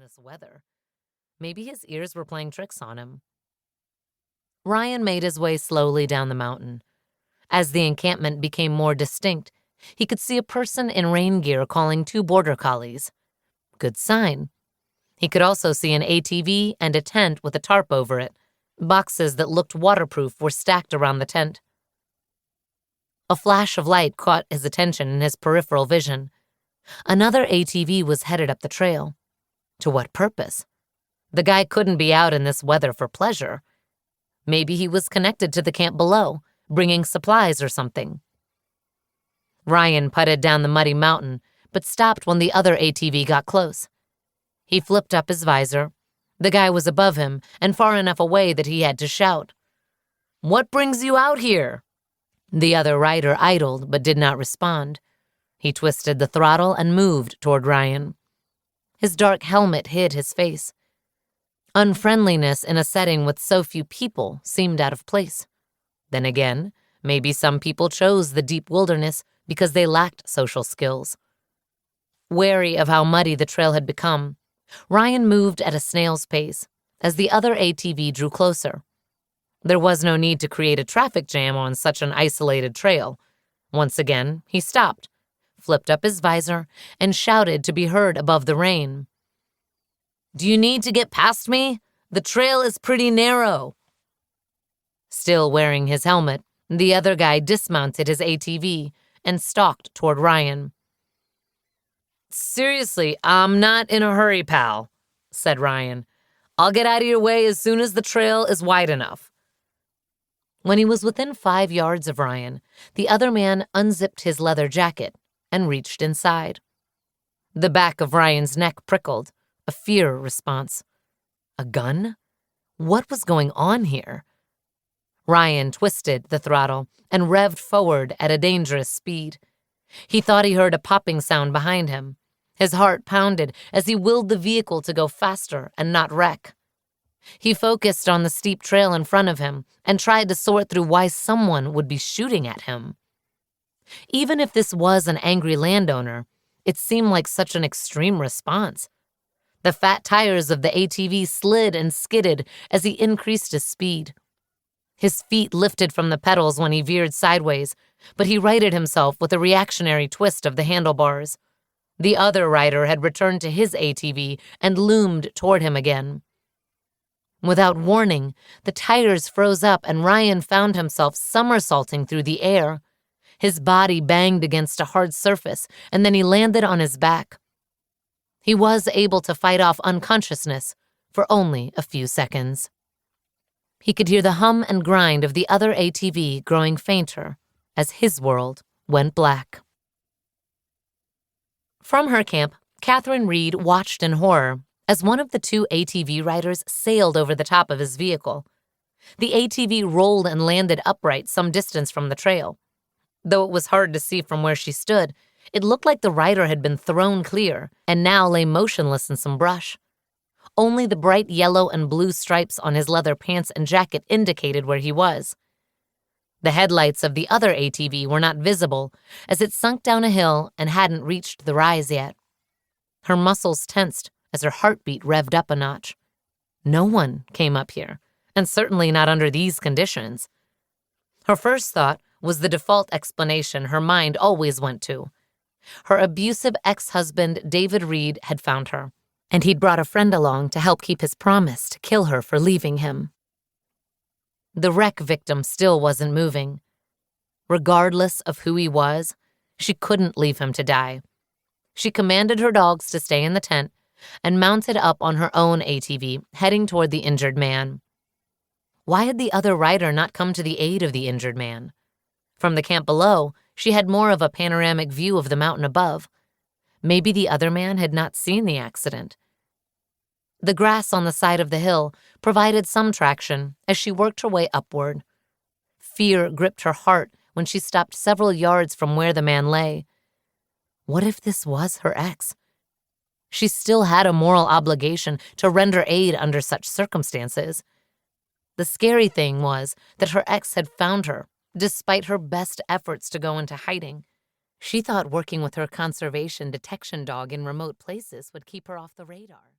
this weather. Maybe his ears were playing tricks on him. Ryan made his way slowly down the mountain. As the encampment became more distinct, he could see a person in rain gear calling 2 border collies. Good sign. He could also see an ATV and a tent with a tarp over it. Boxes that looked waterproof were stacked around the tent. A flash of light caught his attention in his peripheral vision. Another ATV was headed up the trail. To what purpose? The guy couldn't be out in this weather for pleasure. Maybe he was connected to the camp below, bringing supplies or something. Ryan putted down the muddy mountain, but stopped when the other ATV got close. He flipped up his visor. The guy was above him and far enough away that he had to shout. "What brings you out here?" The other rider idled but did not respond. He twisted the throttle and moved toward Ryan. His dark helmet hid his face. Unfriendliness in a setting with so few people seemed out of place. Then again, maybe some people chose the deep wilderness because they lacked social skills. Wary of how muddy the trail had become, Ryan moved at a snail's pace as the other ATV drew closer. There was no need to create a traffic jam on such an isolated trail. Once again, he stopped, flipped up his visor, and shouted to be heard above the rain. "Do you need to get past me? The trail is pretty narrow." Still wearing his helmet, the other guy dismounted his ATV and stalked toward Ryan. "Seriously, I'm not in a hurry, pal," said Ryan. "I'll get out of your way as soon as the trail is wide enough." When he was within 5 yards of Ryan, the other man unzipped his leather jacket and reached inside. The back of Ryan's neck prickled, a fear response. A gun? What was going on here? Ryan twisted the throttle and revved forward at a dangerous speed. He thought he heard a popping sound behind him. His heart pounded as he willed the vehicle to go faster and not wreck. He focused on the steep trail in front of him and tried to sort through why someone would be shooting at him. Even if this was an angry landowner, it seemed like such an extreme response. The fat tires of the ATV slid and skidded as he increased his speed. His feet lifted from the pedals when he veered sideways, but he righted himself with a reactionary twist of the handlebars. The other rider had returned to his ATV and loomed toward him again. Without warning, the tires froze up and Ryan found himself somersaulting through the air. His body banged against a hard surface, and then he landed on his back. He was able to fight off unconsciousness for only a few seconds. He could hear the hum and grind of the other ATV growing fainter as his world went black. From her camp, Catherine Reed watched in horror as one of the 2 ATV riders sailed over the top of his vehicle. The ATV rolled and landed upright some distance from the trail. Though it was hard to see from where she stood, it looked like the rider had been thrown clear and now lay motionless in some brush. Only the bright yellow and blue stripes on his leather pants and jacket indicated where he was. The headlights of the other ATV were not visible as it sunk down a hill and hadn't reached the rise yet. Her muscles tensed as her heartbeat revved up a notch. No one came up here, and certainly not under these conditions. Her first thought was the default explanation her mind always went to. Her abusive ex-husband, David Reed, had found her, and he'd brought a friend along to help keep his promise to kill her for leaving him. The wreck victim still wasn't moving. Regardless of who he was, she couldn't leave him to die. She commanded her dogs to stay in the tent and mounted up on her own ATV, heading toward the injured man. Why had the other rider not come to the aid of the injured man? From the camp below, she had more of a panoramic view of the mountain above. Maybe the other man had not seen the accident. The grass on the side of the hill provided some traction as she worked her way upward. Fear gripped her heart when she stopped several yards from where the man lay. What if this was her ex? She still had a moral obligation to render aid under such circumstances. The scary thing was that her ex had found her, despite her best efforts to go into hiding. She thought working with her conservation detection dog in remote places would keep her off the radar.